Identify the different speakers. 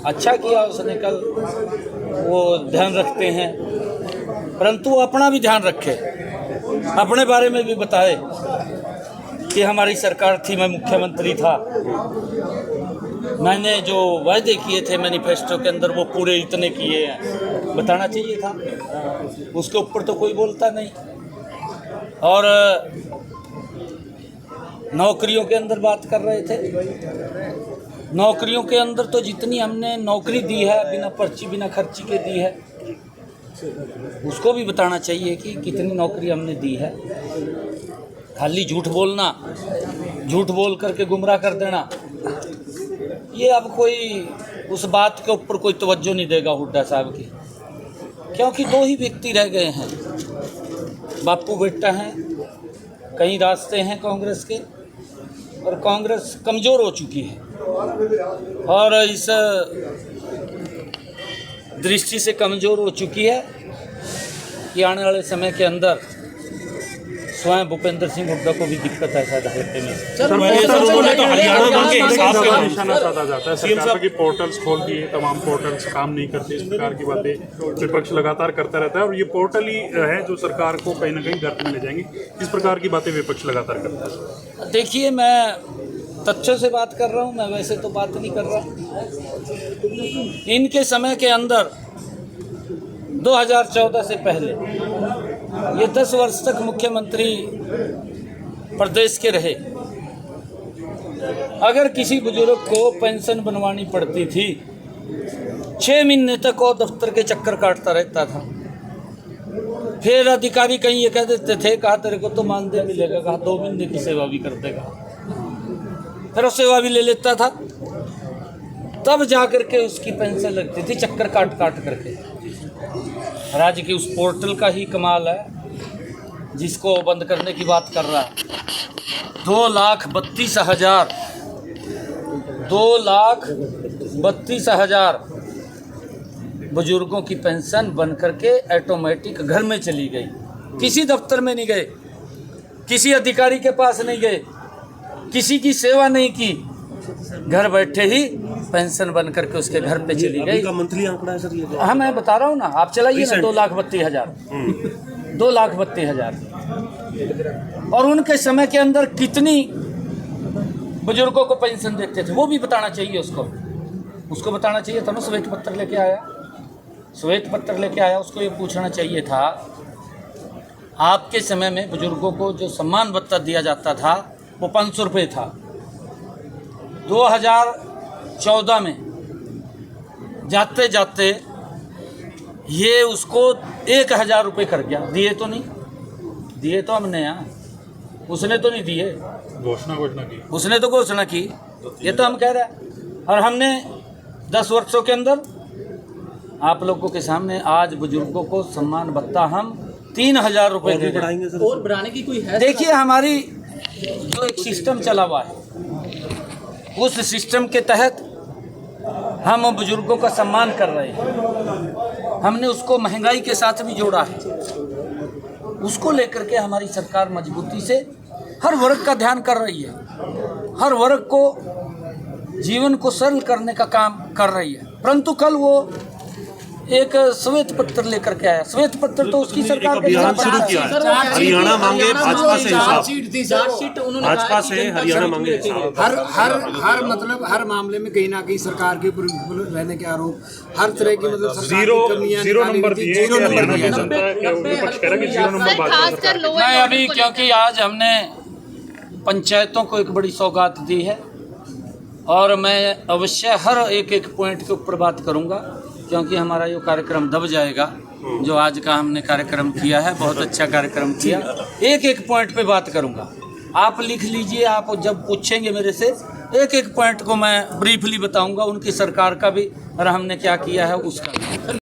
Speaker 1: अच्छा किया उसने कल, वो ध्यान रखते हैं, परंतु वो अपना भी ध्यान रखे, अपने बारे में भी बताए कि हमारी सरकार थी, मैं मुख्यमंत्री था, मैंने जो वायदे किए थे मैनिफेस्टो के अंदर वो पूरे इतने किए हैं, बताना चाहिए था। उसके ऊपर तो कोई बोलता नहीं। और नौकरियों के अंदर बात कर रहे थे, नौकरियों के अंदर तो जितनी हमने नौकरी दी है बिना पर्ची बिना खर्ची के दी है, उसको भी बताना चाहिए कि कितनी नौकरी हमने दी है। खाली झूठ बोलना, झूठ बोल करके गुमराह कर देना, ये अब कोई उस बात के ऊपर कोई तवज्जो नहीं देगा हुड्डा साहब की, क्योंकि दो ही व्यक्ति रह गए हैं, बापू बेटा हैं, कई रास्ते हैं कांग्रेस के, और कांग्रेस कमज़ोर हो चुकी है। और इस दृष्टि से कमज़ोर हो चुकी है कि आने वाले समय के अंदर स्वयं भूपेंद्र सिंह हुड्डा को भी दिक्कत है शायद हल्के में।
Speaker 2: सर, तो हरियाणा के हिसाब से निशाना साधा जाता है। सरकार की पोर्टल्स खोल दिए, तमाम पोर्टल्स काम नहीं करते, इस प्रकार की बातें विपक्ष लगातार करता रहता है, और ये पोर्टल ही है जो सरकार को कहीं ना कहीं गर्त में ले जाएंगे। इस प्रकार की बातें विपक्ष लगातार करता है।
Speaker 1: देखिए, मैं तथ्यों से बात कर रहा हूँ, मैं वैसे तो बात नहीं कर रहा। इनके समय के अंदर 2014 से पहले ये 10 वर्ष तक मुख्यमंत्री प्रदेश के रहे। अगर किसी बुजुर्ग को पेंशन बनवानी पड़ती थी, 6 महीने तक वो दफ्तर के चक्कर काटता रहता था। फिर अधिकारी कहीं ये कह देते थे, कहा तेरे को तो मानदेय मिलेगा, कहा 2 महीने की सेवा भी कर देगा, फिर वो सेवा भी ले लेता था, तब जा करके उसकी पेंशन लगती थी, चक्कर काट काट करके। राज्य की उस पोर्टल का ही कमाल है जिसको बंद करने की बात कर रहा है। 2,32,000 बुजुर्गों की पेंशन बन करके ऑटोमेटिक घर में चली गई। किसी दफ्तर में नहीं गए, किसी अधिकारी के पास नहीं गए, किसी की सेवा नहीं की, घर बैठे ही पेंशन बन करके उसके घर पे चली गई।
Speaker 3: का मंथली आंकड़ा है सर ये?
Speaker 1: हाँ, मैं बता रहा हूँ ना, आप चलाइए ना, 2,32,000 2,32,000। और उनके समय के अंदर कितनी बुजुर्गों को पेंशन देते थे वो भी बताना चाहिए उसको बताना चाहिए था ना। श्वेत पत्र लेके आया, उसको ये पूछना चाहिए था, आपके समय में बुजुर्गों को जो सम्मान भत्ता दिया जाता था वो 500 रुपये था। 2014 में जाते जाते ये उसको 1,000 रुपये कर गया। दिए तो नहीं, दिए तो हमने यहाँ, उसने तो नहीं दिए,
Speaker 2: घोषणा की
Speaker 1: उसने तो घोषणा की, ये तो हम कह रहे हैं। और हमने 10 वर्षों के अंदर आप लोगों के सामने आज बुजुर्गों को सम्मान भत्ता हम 3,000 रुपये दे
Speaker 3: बढ़ाएंगे सर,
Speaker 4: और बढ़ाने की कोई है?
Speaker 1: देखिए, हमारी जो एक सिस्टम चला हुआ है, उस सिस्टम के तहत हम बुजुर्गों का सम्मान कर रहे हैं। हमने उसको महंगाई के साथ भी जोड़ा है। उसको लेकर के हमारी सरकार मजबूती से हर वर्ग का ध्यान कर रही है, हर वर्ग को जीवन को सरल करने का काम कर रही है। परंतु कल वो एक श्वेत पत्र लेकर के आया। श्वेत पत्र तो उसकी सरकार का
Speaker 3: अभियान शुरू किया है। हरियाणा मांगे भाजपा से हिसाब, भाजपा से हरियाणा मांगे हिसाब।
Speaker 5: हर मामले में कहीं ना कहीं सरकार के ऊपर रहने के आरोप, हर तरह की
Speaker 2: जीरो नंबर दिए।
Speaker 1: मैं अभी, क्योंकि आज हमने पंचायतों को एक बड़ी सौगात दी है और मैं अवश्य हर एक पॉइंट के ऊपर बात करूंगा, क्योंकि हमारा ये कार्यक्रम दब जाएगा। जो आज का हमने कार्यक्रम किया है, बहुत अच्छा कार्यक्रम किया। एक पॉइंट पे बात करूंगा, आप लिख लीजिए। आप जब पूछेंगे मेरे से, एक पॉइंट को मैं ब्रीफली बताऊंगा, उनकी सरकार का भी और हमने क्या किया है उसका भी।